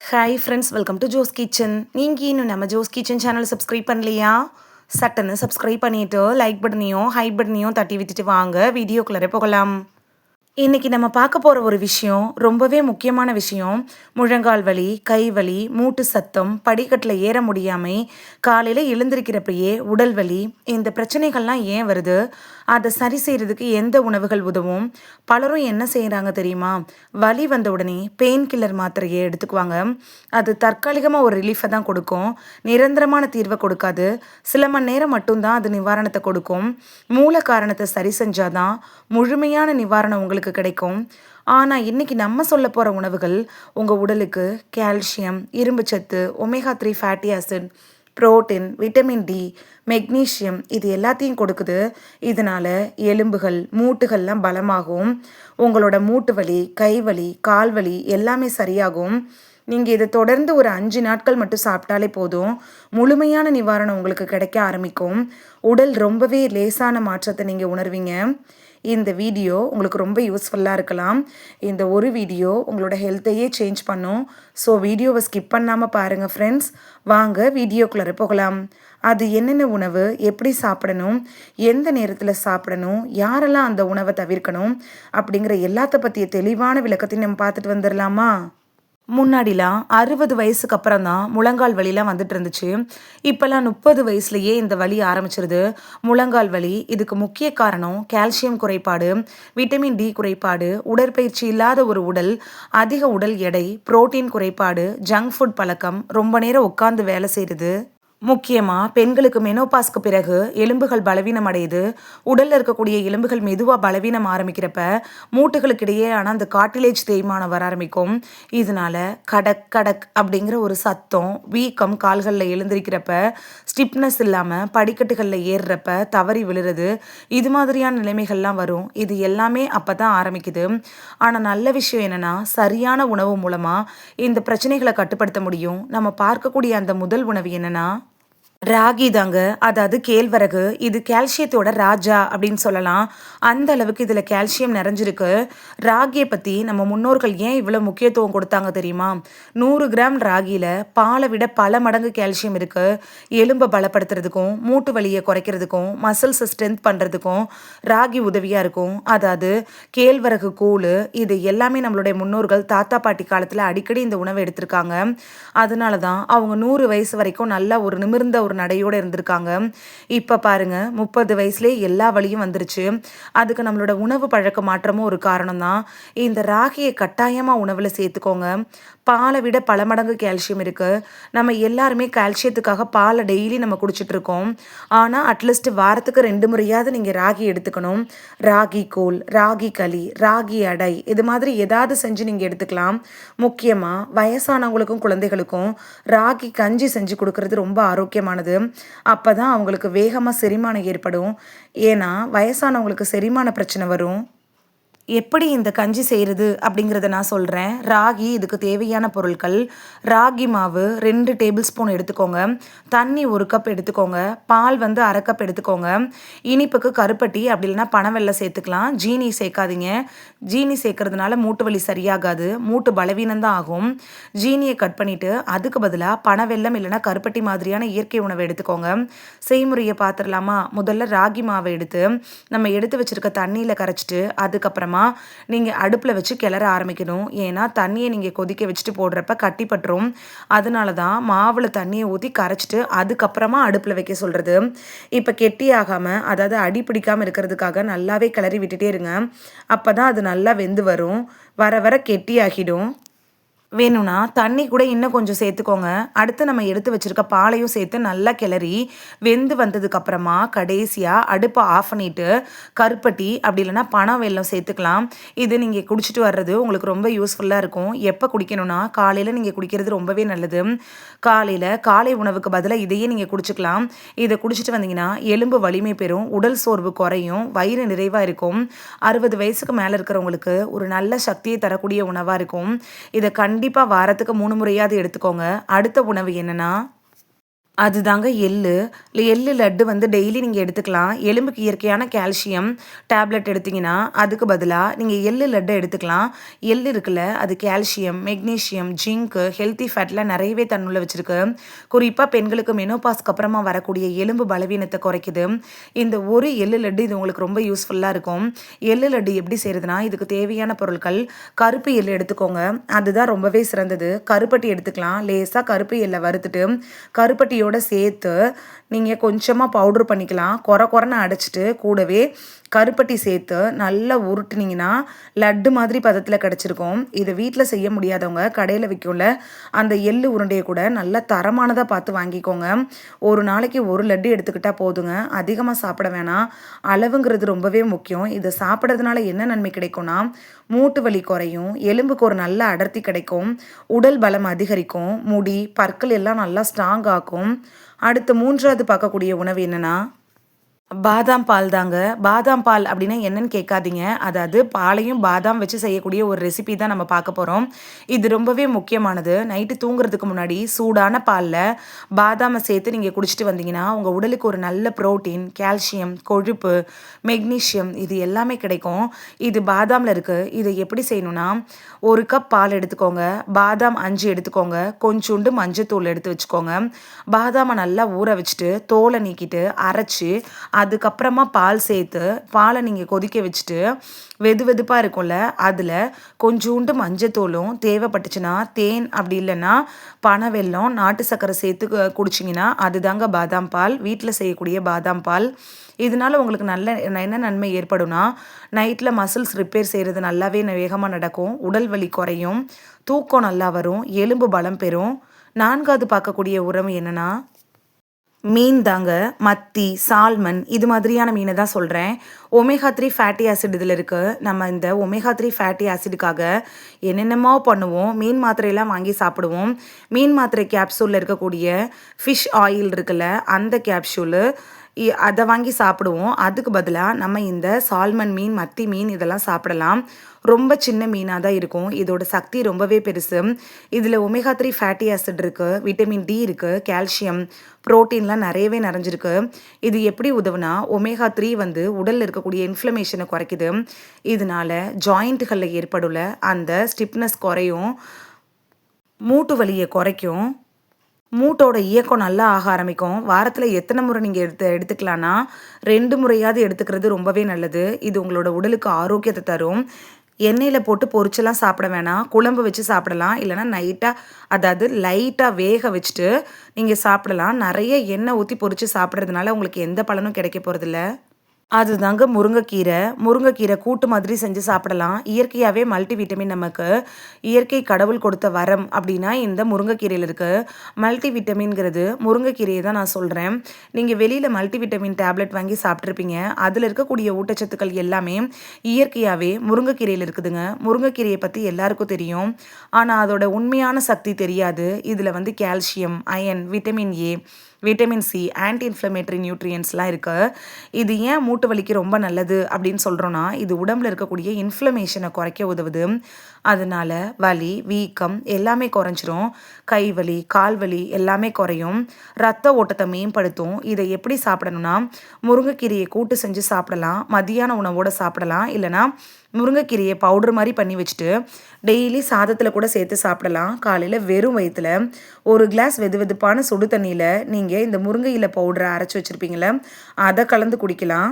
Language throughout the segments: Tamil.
Hi friends, welcome to Jo's kitchen. நீங்கள் இன்னும் நம்ம ஜோஸ் கிச்சன் சேனலை சப்ஸ்கிரைப் பண்ணலையா? சட்டுன்னு சப்ஸ்கிரைப் பண்ணிவிட்டு லைக் பட்டனையும் ஹைப் பட்டனையும் தட்டி விட்டுட்டு வாங்க வீடியோக்குள்ளே போகலாம். இன்றைக்கி நம்ம பார்க்க போகிற ஒரு விஷயம் ரொம்பவே முக்கியமான விஷயம். முழங்கால் வலி, கை வலி, மூட்டு சத்தம், படிக்கட்டில் ஏற முடியாமை, காலையில் எழுந்திருக்கிறப்பயே உடல் வலி, இந்த பிரச்சனைகள்லாம் ஏன் வருது? அதை சரி செய்கிறதுக்கு எந்த உணவுகள் உதவும்? பலரும் என்ன செய்கிறாங்க தெரியுமா? வலி வந்த உடனே பெயின் கில்லர் மாத்திரையை எடுத்துக்குவாங்க. அது தற்காலிகமாக ஒரு ரிலீஃபை தான் கொடுக்கும், நிரந்தரமான தீர்வை கொடுக்காது. சில மணி நேரம் மட்டும்தான் அது நிவாரணத்தை கொடுக்கும். மூல காரணத்தை சரி செஞ்சாதான் முழுமையான நிவாரணம் உங்களுக்கு கிடைக்கும். ஆனால் இன்னைக்கு நம்ம சொல்ல போகிற உணவுகள் உங்கள் உடலுக்கு கால்சியம், இரும்புச்சத்து, omega 3 fatty acid, protein, vitamin D, magnesium இது எல்லாத்தையும் கொடுக்குது. இதனால் எலும்புகள், மூட்டுகள்லாம் பலமாகும். உங்களோட மூட்டு வலி, கை வலி, கால் வலி எல்லாமே சரியாகும். நீங்கள் இதை தொடர்ந்து ஒரு 5 நாட்கள் மட்டும் சாப்பிட்டாலே போதும், முழுமையான நிவாரணம் உங்களுக்கு கிடைக்க ஆரம்பிக்கும். உடல் ரொம்பவே லேசான மாற்றத்தை நீங்கள் உணர்வீங்க. இந்த வீடியோ உங்களுக்கு ரொம்ப யூஸ்ஃபுல்லாக இருக்கலாம். இந்த ஒரு வீடியோ உங்களோட ஹெல்த்தையே சேஞ்ச் பண்ணும். ஸோ வீடியோவை ஸ்கிப் பண்ணாமல் பாருங்கள் ஃப்ரெண்ட்ஸ். வாங்க வீடியோக்குள்ளே போகலாம். அது என்னென்ன உணவு, எப்படி சாப்பிடணும், எந்த நேரத்தில் சாப்பிடணும், யாரெல்லாம் அந்த உணவை தவிர்க்கணும் அப்படிங்கிற எல்லாத்த பற்றிய தெளிவான விளக்கத்தையும் நம்ம பார்த்துட்டு வந்துடலாமா? முன்னாடிலாம் 60 வயசுக்கு அப்புறம் தான் முழங்கால் வலிலாம் வந்துட்டு இருந்துச்சு. இப்போல்லாம் 30 வயசுலேயே இந்த வலி ஆரம்பிச்சிருது. முழங்கால் வலி இதுக்கு முக்கிய காரணம் கால்சியம் குறைபாடு, விட்டமின் டி குறைபாடு, உடற்பயிற்சி இல்லாத ஒரு உடல், அதிக உடல் எடை, புரோட்டீன் குறைபாடு, ஜங்க் ஃபுட் பழக்கம், ரொம்ப நேரம் உட்காந்து வேலை செய்கிறது. முக்கியமாக பெண்களுக்கு மெனோபாஸ்க்கு பிறகு எலும்புகள் பலவீனம் அடையுது. உடலில் இருக்கக்கூடிய எலும்புகள் மெதுவாக பலவீனம் ஆரம்பிக்கிறப்ப மூட்டுகளுக்கு இடையே ஆனால் அந்த கார்டிலேஜ் தேய்மானம் வர ஆரம்பிக்கும். இதனால கடக் கடக் அப்படிங்கிற ஒரு சத்தம், வீக்கம், கால்களில் எழுந்திருக்கிறப்ப ஸ்டிப்னஸ் இல்லாமல் படிக்கட்டுகளில் ஏறுறப்ப தவறி விழுறது, இது மாதிரியான நிலைமைகள்லாம் வரும். இது எல்லாமே அப்போ தான் ஆரம்பிக்குது. ஆனால் நல்ல விஷயம் என்னென்னா, சரியான உணவு மூலமாக இந்த பிரச்சனைகளை கட்டுப்படுத்த முடியும். நம்ம பார்க்கக்கூடிய அந்த முதல் உணவு என்னென்னா ராகி தாங்க. அதாவது கேழ்வரகு. இது கால்சியத்தோட ராஜா அப்படின்னு சொல்லலாம். அந்த அளவுக்கு இதில் கால்சியம் நிறைஞ்சிருக்கு. ராகியை பற்றி நம்ம முன்னோர்கள் ஏன் இவ்வளோ முக்கியத்துவம் கொடுத்தாங்க தெரியுமா? 100 கிராம் ராகியில் பாலை விட பல மடங்கு கால்சியம் இருக்குது. எலும்பை பலப்படுத்துறதுக்கும், மூட்டு வலியை குறைக்கிறதுக்கும், மசில்ஸை ஸ்ட்ரென்த் பண்ணுறதுக்கும் ராகி உதவியாக இருக்கும். அதாவது கேழ்வரகு கூழ், இது எல்லாமே நம்மளுடைய முன்னோர்கள் தாத்தா பாட்டி காலத்தில் அடிக்கடி இந்த உணவை எடுத்திருக்காங்க. அதனால தான் அவங்க 100 வயசு வரைக்கும் நல்லா ஒரு நிமிர்ந்த ஒரு நடையோடு இருந்திருக்காங்க. இப்போ பாருங்க, 30 வயசுலேயே எல்லா வலியும் வந்துருச்சு. அதுக்கு நம்மளோட உணவு பழக்க மாற்றமும் ஒரு காரணம் தான். இந்த ராகியை கட்டாயமாக உணவில் சேர்த்துக்கோங்க. பாலை விட பல மடங்கு கால்சியம் இருக்குது. நம்ம எல்லாருமே கால்சியத்துக்காக பாலை டெய்லி நம்ம குடிச்சிட்ருக்கோம். ஆனால் அட்லீஸ்ட் வாரத்துக்கு 2 முறையாவது நீங்கள் ராகி எடுத்துக்கணும். ராகி கூழ், ராகி களி, ராகி அடை, இது மாதிரி ஏதாவது செஞ்சு நீங்கள் எடுத்துக்கலாம். முக்கியமாக வயசானவங்களுக்கும் குழந்தைகளுக்கும் ராகி கஞ்சி செஞ்சு கொடுக்கறது ரொம்ப ஆரோக்கியமானது. அப்போ தான் அவங்களுக்கு வேகமாக செரிமானம் ஏற்படும். ஏன்னா வயசானவங்களுக்கு செரிமான பிரச்சனை வரும். எப்படி இந்த கஞ்சி செய்கிறது அப்படிங்கிறத நான் சொல்கிறேன். ராகி இதுக்கு தேவையான பொருட்கள்: ராகி மாவு 2 டேபிள் ஸ்பூன் எடுத்துக்கோங்க, தண்ணி 1 கப் எடுத்துக்கோங்க, பால் 1/2 கப் எடுத்துக்கோங்க, இனிப்புக்கு கருப்பட்டி அப்படி இல்லைன்னா பனவெல்லம் சேர்த்துக்கலாம். ஜீனி சேர்க்காதீங்க. ஜீனி சேர்க்கறதுனால மூட்டு வலி சரியாகாது, மூட்டு பலவீனம்தான் ஆகும். ஜீனியை கட் பண்ணிவிட்டு அதுக்கு பதிலாக பனவெல்லம் இல்லைன்னா கருப்பட்டி மாதிரியான இயற்கை உணவை எடுத்துக்கோங்க. செய்முறையை பார்த்துடலாமா? முதல்ல ராகி மாவை எடுத்து நம்ம எடுத்து வச்சுருக்க தண்ணியில் கரைச்சிட்டு அதுக்கப்புறமா நீங்கள் அடுப்பில் வச்சு கிளற ஆரம்பிக்கணும். ஏன்னா தண்ணியை நீங்கள் கொதிக்க வச்சுட்டு போடுறப்ப கட்டி பட்டுரும். அதனால தான் மாவில் தண்ணியை ஊற்றி கரைச்சிட்டு அதுக்கப்புறமா அடுப்பில் வைக்க சொல்கிறது. இப்போ கெட்டியாகாமல், அதாவது அடி பிடிக்காமல் இருக்கிறதுக்காக நல்லாவே கிளறி விட்டுட்டே இருங்க. அப்போ தான் அது நல்லா வெந்து வரும். வர வர கெட்டியாகிடும். வேணும்னா தண்ணி கூட இன்னும் கொஞ்சம் சேர்த்துக்கோங்க. அடுத்து நம்ம எடுத்து வச்சுருக்க பாலையும் சேர்த்து நல்லா கிளறி வெந்து வந்ததுக்கப்புறமா கடைசியாக அடுப்பை ஆஃப் பண்ணிவிட்டு கருப்பட்டி அப்படி இல்லைன்னா பனவெல்லம் சேர்த்துக்கலாம். இது நீங்கள் குடிச்சிட்டு வர்றது உங்களுக்கு ரொம்ப யூஸ்ஃபுல்லாக இருக்கும். எப்போ குடிக்கணும்னா காலையில் நீங்கள் குடிக்கிறது ரொம்பவே நல்லது. காலை உணவுக்கு பதிலாக இதையே நீங்கள் குடிச்சிக்கலாம். இதை குடிச்சிட்டு வந்தீங்கன்னா எலும்பு வலிமை பெறும், உடல் சோர்வு குறையும், வயிறு நிறைவாக இருக்கும். 60 வயசுக்கு மேலே இருக்கிறவங்களுக்கு ஒரு நல்ல சக்தியை தரக்கூடிய உணவாக இருக்கும். இதை கண்டிப்பாக வாரத்துக்கு 3 முறையாவது எடுத்துக்கோங்க. அடுத்த உணவு என்னென்னா அதுதாங்க எள்ளு. எள்ளு லட்டு வந்து டெய்லி நீங்க எடுத்துக்கலாம். எலும்புக்கு இயற்கையான கால்சியம் டேப்லெட் எடுத்தீங்கன்னா, அதுக்கு பதிலா நீங்க எள்ளு லட்ட எடுத்துக்கலாம். எள்ளு இருக்குல்ல, அது கால்சியம், மெக்னீசியம், ஜிங்க், ஹெல்த்தி ஃபேட்லாம் நெறையவே தன்னுள்ள வச்சிருக்கு. குறிப்பா பெண்களுக்கு மெனோபாஸ்க்கு அப்புறமா வரக்கூடிய எலும்பு பலவீனத்த குறைக்குது. இந்த ஒரு எள்ளு லட்டு இது உங்களுக்கு ரொம்ப யூஸ்ஃபுல்லா இருக்கும். எள்ளு லட்டு எப்படி செய்றதுன்னா, இதுக்கு தேவையான பொருட்கள் கருப்பு எள்ளு எடுத்துக்கோங்க. அதுதான் ரொம்பவே சிறந்தது. கருப்பட்டி எடுத்துக்கலாம். லேசா கருப்பு எள்ள வறுத்துட்டு, கருப்பட்டியோட சேர்த்து நீங்க கொஞ்சமா பவுடர் பண்ணிக்கலாம். கொரன்னு அடைச்சிட்டு கூடவே கருப்பட்டி சேர்த்து நல்லா உருட்டுனீங்கன்னா, லட்டு மாதிரி பதத்தில கிடைச்சிருக்கும். இத வீட்ல செய்ய முடியாதவங்க கடையில விக்கும்ல, அந்த எள்ளு உருண்டைய கூட நல்லா தரமானதா பார்த்து வாங்கிக்கோங்க. ஒரு நாளைக்கு 1 லட்டு எடுத்துக்கிட்டா போதுங்க. அதிகமா சாப்பிட வேணாம். அளவுங்கிறது ரொம்பவே முக்கியம். இத சாப்பிடுறதுனால என்ன நன்மை கிடைக்கும்னா, மூட்டு வலி குறையும், எலும்புக்கு ஒரு நல்ல அடர்த்தி கிடைக்கும், உடல் பலம் அதிகரிக்கும், முடி, பற்கள் எல்லாம் நல்லா ஸ்ட்ராங் ஆக்கும். அடுத்து 3வது பார்க்கக்கூடிய உணவு என்னன்னா, பாதாம் பால் தாங்க. பாதாம் பால் அப்டின்னா என்னன்னு கேட்காதீங்க. அதாவது பாலையும் பாதாம் வச்சு செய்யக்கூடிய ஒரு ரெசிபி தான் நம்ம பார்க்க போறோம். இது ரொம்பவே முக்கியமானது. நைட்டு தூங்குறதுக்கு முன்னாடி சூடான பால்ல பாதாம சேர்த்து நீங்க குடிச்சிட்டு வந்தீங்கன்னா, உங்க உடலுக்கு ஒரு நல்ல புரோட்டீன், கால்சியம், கொழுப்பு, மெக்னீசியம் இது எல்லாமே கிடைக்கும். இது பாதாம்ல இருக்கு. இத எப்படி செய்யணும்னா, 1 கப் பால் எடுத்துக்கோங்க. பாதாம் 5 எடுத்துக்கோங்க. கொஞ்சூண்டு மஞ்சத்தூள் எடுத்து வச்சுக்கோங்க. பாதாம நல்லா ஊற வச்சுட்டு, தோல நீக்கிட்டு, அரைச்சு அதுக்கப்புறமா பால் சேர்த்து, பாலை நீங்க கொதிக்க வச்சுட்டு, வெது வெதுப்பா இருக்கும்ல, அதில கொஞ்சூண்டு மஞ்சத்தூளும், தேவைப்பட்டுச்சுன்னா தேன் அப்படி இல்லன்னா பனவெல்லம், நாட்டு சர்க்கரை சேர்த்து குடிச்சிங்கன்னா, அதுதாங்க பாதாம் பால். வீட்ல செய்யக்கூடிய பாதாம் பால். இதனால உங்களுக்கு நல்ல என்ன நன்மை ஏற்படும்னா, நைட்ல மசில்ஸ் ரிப்பேர் செய்றது நல்லாவே வேகமா நடக்கும். உடல் வலி குறையும். தூக்கம் நல்லா வரும். எலும்பு பலம் பெறும். 4வது பார்க்கக்கூடிய உணவு என்னன்னா, மீன் தாங்க. மத்தி, சால்மன் இது மாதிரியான மீன தான் சொல்றேன். ஒமேகா 3 ஃபேட்டி ஆசிட் இதில இருக்கு. நம்ம இந்த ஒமேகா 3 ஃபேட்டி ஆசிடுக்காக என்னென்னமோ பண்ணுவோம். மீன் மாத்திரையெல்லாம் வாங்கி சாப்பிடுவோம். மீன் மாத்திரை கேப்சூல்ல இருக்கக்கூடிய ஃபிஷ் ஆயில் இருக்குல்ல, அந்த கேப்சூலு அத வாங்கி சாப்பிடுவோம். அதுக்கு பதிலா நம்ம இந்த சால்மன் மீன், மத்தி மீன் இதெல்லாம் சாப்பிடலாம். ரொம்ப சின்ன மீனா தான் இருக்கும். இதோட சக்தி ரொம்பவே பெருசு. இதில ஒமேகா 3 ஃபேட்டி ஆசிட் இருக்கு, விட்டமின் டி இருக்கு, கால்சியம், புரோட்டீன்லாம் நிறையவே நிறைஞ்சிருக்கு. இது எப்படி உதவுனா, ஒமேகா 3 வந்து உடல்ல இருக்கக்கூடிய இன்ஃப்ளமேஷன குறைக்குது. இதனால ஜாயிண்ட்கள்ல ஏற்படுள்ள அந்த ஸ்டிப்னஸ் குறையும், மூட்டு வலிய குறைக்கும். மூட்டோட இயக்கம் நல்லா ஆக ஆரம்பிக்கும். வாரத்துல எத்தன முறை நீங்க எடுத்துக்கலான்னா, 2 முறையாவது எடுத்துக்கிறது ரொம்பவே நல்லது. இது உங்களோட உடலுக்கு ஆரோக்கியத்த தரும். எண்ணெயில போட்டு பொரிச்செல்லாம் சாப்பிட வேணாம். குழம்பு வச்சு சாப்பிடலாம். இல்லன்னா அதாவது லைட்டா வேக வச்சுட்டு நீங்க சாப்பிடலாம். நெறைய எண்ணெய் ஊத்தி பொரிச்சு சாப்பிடுறதுனால உங்களுக்கு எந்த பலனும் கிடைக்க போறதில்ல. அதுதாங்க முருங்கைக்கீரை. முருங்கைக்கீரை கூட்டு மாதிரி செஞ்சு சாப்பிடலாம். இயற்கையாவே மல்டி விட்டமின் நமக்கு இயற்கை கடவுள் கொடுத்த வரம் அப்படின்னா இந்த முருங்கைக்கீரையில இருக்கு. மல்டி விட்டமின்ங்கிறது முருங்கைக்கீரையை தான் நான் சொல்றேன். நீங்க வெளியில மல்டி விட்டமின் டேப்லெட் வாங்கி சாப்பிட்டுருப்பீங்க. அதுல இருக்கக்கூடிய ஊட்டச்சத்துக்கள் எல்லாமே இயற்கையாவே முருங்கைக்கீரையில இருக்குதுங்க. முருங்கைக்கீரையை பத்தி எல்லாருக்கும் தெரியும். ஆனா அதோட உண்மையான சக்தி தெரியாது. இதுல வந்து calcium, iron, vitamin A, vitamin C, anti inflammatory நியூட்ரியன்ஸ்லாம் இருக்கு. இது ஏன் மூட்டு வலிக்கு ரொம்ப நல்லது அப்படின்னு சொல்றோம்னா, இது உடம்புல இருக்கக்கூடிய இன்ஃப்ளமேஷனை குறைக்க உதவுது. அதனால வலி, வீக்கம் எல்லாமே குறைஞ்சிரும். கை வலி, கால் வலி எல்லாமே குறையும். ரத்த ஓட்டத்தை மேம்படுத்தும். இதை எப்படி சாப்பிடணும்னா, முருங்கைக்கீரையை கூட்டு செஞ்சு சாப்பிடலாம். மதியான உணவோட சாப்பிடலாம். இல்லைன்னா முருங்கைக்கீரையை பவுடர் மாதிரி பண்ணி வச்சுட்டு டெய்லி சாதத்தில் கூட சேர்த்து சாப்பிடலாம். காலையில் வெறும் வயிற்றுல 1 கிளாஸ் வெது வெதுப்பான சுடு தண்ணியில் நீங்கள் இந்த முருங்கை இலை பவுடரை அரைச்சி வச்சுருப்பீங்களே, அதை கலந்து குடிக்கலாம்.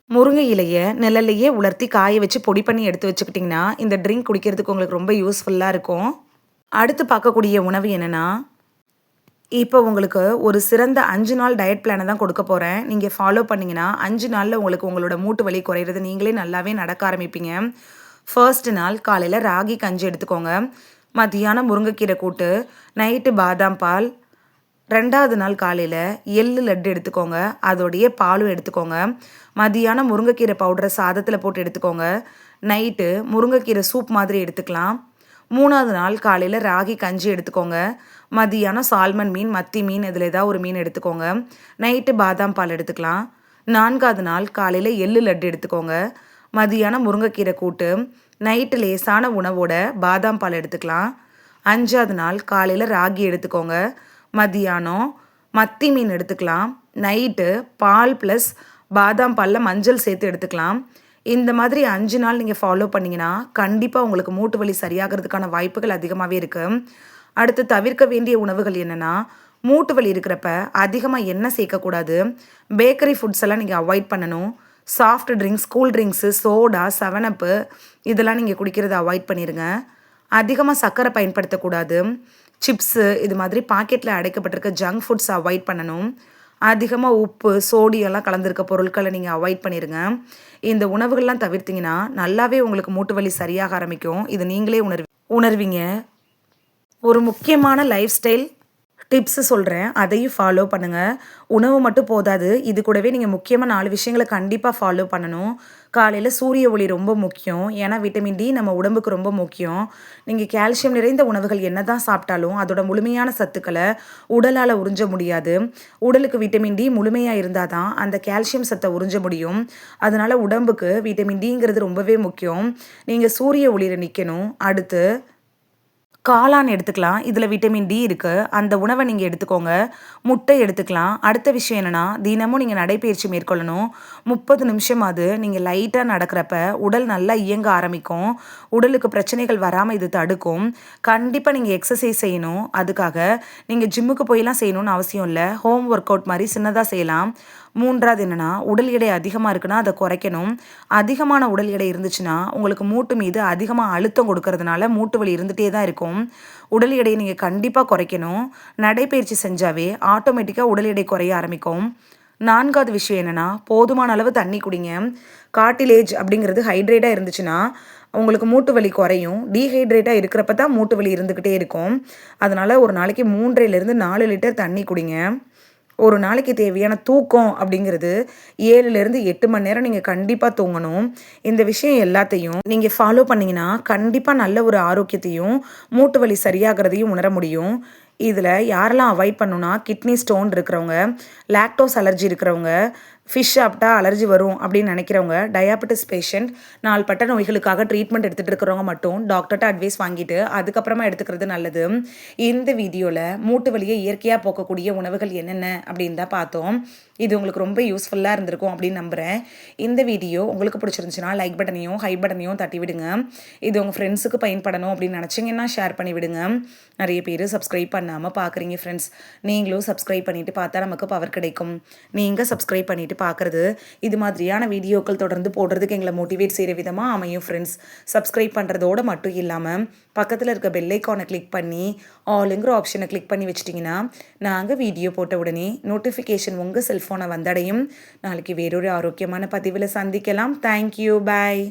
முருங்கை இலையை நிழல்லையே உலர்த்தி காய வச்சு பொடி பண்ணி எடுத்து வச்சுக்கிட்டிங்கன்னா இந்த ட்ரிங்க் குடிக்கிறதுக்கு உங்களுக்கு ரொம்ப யூஸ்ஃபுல்லாக இருக்கும். அடுத்து பார்க்கக்கூடிய உணவு என்னென்னா, இப்போ உங்களுக்கு ஒரு சிறந்த 5 நாள் டயட் பிளானை தான் கொடுக்க போகிறேன். நீங்கள் ஃபாலோ பண்ணிங்கன்னா 5 நாளில் உங்களுக்கு உங்களோட மூட்டு வலி குறையிறது நீங்களே நல்லாவே நடக்க ஆரம்பிப்பீங்க. ஃபர்ஸ்ட் நாள் காலையில் ராகி கஞ்சி எடுத்துக்கோங்க. மதியானம் முருங்கைக்கீரை கூட்டு, நைட்டு பாதாம் பால். 2வது நாள் காலையில் எள்ளு லட்டு எடுத்துக்கோங்க. அதோடைய பாலும் எடுத்துக்கோங்க. மதியானம் முருங்கைக்கீரை பவுடரை சாதத்தில் போட்டு எடுத்துக்கோங்க. நைட்டு முருங்கைக்கீரை சூப் மாதிரி எடுத்துக்கலாம். 3வது நாள் காலையில் ராகி கஞ்சி எடுத்துக்கோங்க. மதியானம் சால்மன் மீன், மத்தி மீன் இதில் ஏதாவது ஒரு மீன் எடுத்துக்கோங்க. நைட்டு பாதாம் பால் எடுத்துக்கலாம். 4வது நாள் காலையில் எள்ளு லட்டு எடுத்துக்கோங்க. மதியானம் முருங்கைக்கீரை கூட்டு. நைட்டு லேசான உணவோட பாதாம் பால் எடுத்துக்கலாம். 5வது நாள் காலையில் ராகி எடுத்துக்கோங்க. மதியானம் மத்தி மீன் எடுத்துக்கலாம். நைட்டு பால் ப்ளஸ் பாதாம் பாலில் மஞ்சள் சேர்த்து எடுத்துக்கலாம். இந்த மாதிரி 5 நாள் நீங்கள் ஃபாலோ பண்ணிங்கன்னா கண்டிப்பாக உங்களுக்கு மூட்டு வலி சரியாகிறதுக்கான வாய்ப்புகள் அதிகமாகவே இருக்குது. அடுத்து தவிர்க்க வேண்டிய உணவுகள் என்னென்னா, மூட்டு வலி இருக்கிறப்ப அதிகமாக எண்ணெய் சேர்க்கக்கூடாது. பேக்கரி ஃபுட்ஸ் எல்லாம் நீங்கள் அவாய்ட் பண்ணணும். Soft drinks, cool drinks, soda, 7அப்பு இதெல்லாம் நீங்கள் குடிக்கிறத அவாய்ட் பண்ணிடுங்க. அதிகமாக சர்க்கரை பயன்படுத்தக்கூடாது. சிப்ஸு இது மாதிரி பாக்கெட்டில் அடைக்கப்பட்டிருக்க ஜங்க் ஃபுட்ஸ் அவாய்ட் பண்ணணும். அதிகமாக உப்பு, சோடியம்லாம் கலந்துருக்க பொருட்களை நீங்கள் அவாய்ட் பண்ணிடுங்க. இந்த உணவுகள்லாம் தவிர்த்திங்கன்னா நல்லாவே உங்களுக்கு மூட்டு வலி சரியாக ஆரம்பிக்கும். இது நீங்களே உணர்வீங்க. ஒரு முக்கியமான லைஃப் ஸ்டைல் டிப்ஸு சொல்கிறேன், அதையும் ஃபாலோ பண்ணுங்கள். உணவு மட்டும் போதாது, இது கூடவே நீங்கள் முக்கியமாக 4 விஷயங்களை கண்டிப்பாக ஃபாலோ பண்ணணும். காலையில் சூரிய ஒளி ரொம்ப முக்கியம். ஏன்னா விட்டமின் டி நம்ம உடம்புக்கு ரொம்ப முக்கியம். நீங்கள் கால்சியம் நிறைந்த உணவுகள் என்ன தான் சாப்பிட்டாலும் அதோட முழுமையான சத்துக்களை உடலால் உறிஞ்ச முடியாது. உடலுக்கு விட்டமின் டி முழுமையாக இருந்தால் தான் அந்த கால்சியம் சத்தை உறிஞ்ச முடியும். அதனால் உடம்புக்கு விட்டமின் டிங்கிறது ரொம்பவே முக்கியம். நீங்கள் சூரிய ஒளியில் நிற்கணும். அடுத்து காளான் எடுத்துக்கலாம். இதில் விட்டமின் டி இருக்குது. அந்த உணவை நீங்கள் எடுத்துக்கோங்க. முட்டை எடுத்துக்கலாம். அடுத்த விஷயம் என்னென்னா, தினமும் நீங்கள் நடைப்பயிற்சி மேற்கொள்ளணும். 30 நிமிஷமாவது நீங்கள் லைட்டாக நடக்கிறப்ப உடல் நல்லா இயங்க ஆரம்பிக்கும். உடலுக்கு பிரச்சனைகள் வராமல் இது தடுக்கும். கண்டிப்பாக நீங்கள் எக்ஸசைஸ் செய்யணும். அதுக்காக நீங்கள் ஜிம்முக்கு போயெல்லாம் செய்யணும்னு அவசியம் இல்லை. ஹோம் ஒர்க் அவுட் மாதிரி சின்னதாக செய்யலாம். 3வது என்னென்னா, உடல் எடை அதிகமாக இருக்குன்னா அதை குறைக்கணும். அதிகமான உடல் எடை இருந்துச்சுன்னா உங்களுக்கு மூட்டு மீது அதிகமாக அழுத்தம் கொடுக்கறதுனால மூட்டு வலி இருந்துகிட்டே தான் இருக்கும். உடல் எடையை நீங்கள் கண்டிப்பாக குறைக்கணும். நடைப்பயிற்சி செஞ்சாவே ஆட்டோமேட்டிக்காக உடல் எடை குறைய ஆரம்பிக்கும். 4வது விஷயம் என்னென்னா, போதுமான அளவு தண்ணி குடிங்க. கார்டிலேஜ் அப்படிங்கிறது ஹைட்ரேட்டாக இருந்துச்சுன்னா உங்களுக்கு மூட்டு வலி குறையும். டீஹைட்ரேட்டாக இருக்கிறப்ப தான் மூட்டு வலி இருந்துக்கிட்டே இருக்கும். அதனால் ஒரு நாளைக்கு 3லேருந்து 4 லிட்டர் தண்ணி குடிங்க. ஒரு நாளைக்கு தேவையான தூக்கம் அப்படிங்கிறது 7லேருந்து 8 மணி நேரம் நீங்கள் கண்டிப்பாக தூங்கணும். இந்த விஷயம் எல்லாத்தையும் நீங்கள் ஃபாலோ பண்ணிங்கன்னா கண்டிப்பாக நல்ல ஒரு ஆரோக்கியத்தையும் மூட்டு வலி சரியாகிறதையும் உணர முடியும். இதில் யாரெல்லாம் அவாய்ட் பண்ணணும்னா, கிட்னி ஸ்டோன் இருக்கிறவங்க, லாக்டோஸ் அலர்ஜி இருக்கிறவங்க, ஃபிஷ் சாப்பிட்டா அலர்ஜி வரும் அப்படின்னு நினைக்கிறவங்க, டயாபெட்டிஸ் பேஷண்ட், நாள்பட்ட நோய்களுக்காக ட்ரீட்மெண்ட் எடுத்துகிட்டு இருக்கிறவங்க மட்டும் டாக்டர்கிட்ட அட்வைஸ் வாங்கிட்டு அதுக்கப்புறமா எடுத்துக்கிறது நல்லது. இந்த வீடியோவில் மூட்டு வலியை இயற்கையாக போக்கக்கூடிய உணவுகள் என்னென்ன அப்படின்னு தான் பார்த்தோம். இது உங்களுக்கு ரொம்ப யூஸ்ஃபுல்லாக இருந்திருக்கும் அப்படின்னு நம்புகிறேன். இந்த வீடியோ உங்களுக்கு பிடிச்சிருந்துச்சுன்னா லைக் பட்டனையும் ஹை பட்டனையும் தட்டி விடுங்க. இது உங்கள் ஃப்ரெண்ட்ஸுக்கு பயன்படணும் அப்படின்னு நினச்சிங்கன்னா ஷேர் பண்ணி விடுங்க. நிறைய பேர் சப்ஸ்கிரைப் பண்ணாமல் பார்க்குறீங்க ஃப்ரெண்ட்ஸ். நீங்களும் சப்ஸ்கிரைப் பண்ணிவிட்டு பார்த்தா நமக்கு பவர் கிடைக்கும். நீங்கள் சப்ஸ்கிரைப் பண்ணிவிட்டு பார்க்குறது இது மாதிரியான வீடியோக்கள் தொடர்ந்து போடுறதுக்கு எங்களை மோட்டிவேட் செய்கிற விதமாக அமையும் ஃப்ரெண்ட்ஸ். சப்ஸ்கிரைப் பண்ணுறதோடு மட்டும் இல்லாமல் பக்கத்தில் இருக்க பெல் ஐக்கானை கிளிக் பண்ணி ஆளுங்கிற ஆப்ஷனை கிளிக் பண்ணி வச்சிட்டிங்கன்னா நாங்கள் வீடியோ போட்ட உடனே நோட்டிஃபிகேஷன் உங்கள் செல்ஃபோனை வந்தடையும். நாளைக்கு வேறொரு ஆரோக்கியமான பதிவில் சந்திக்கலாம். தேங்க்யூ, பாய்.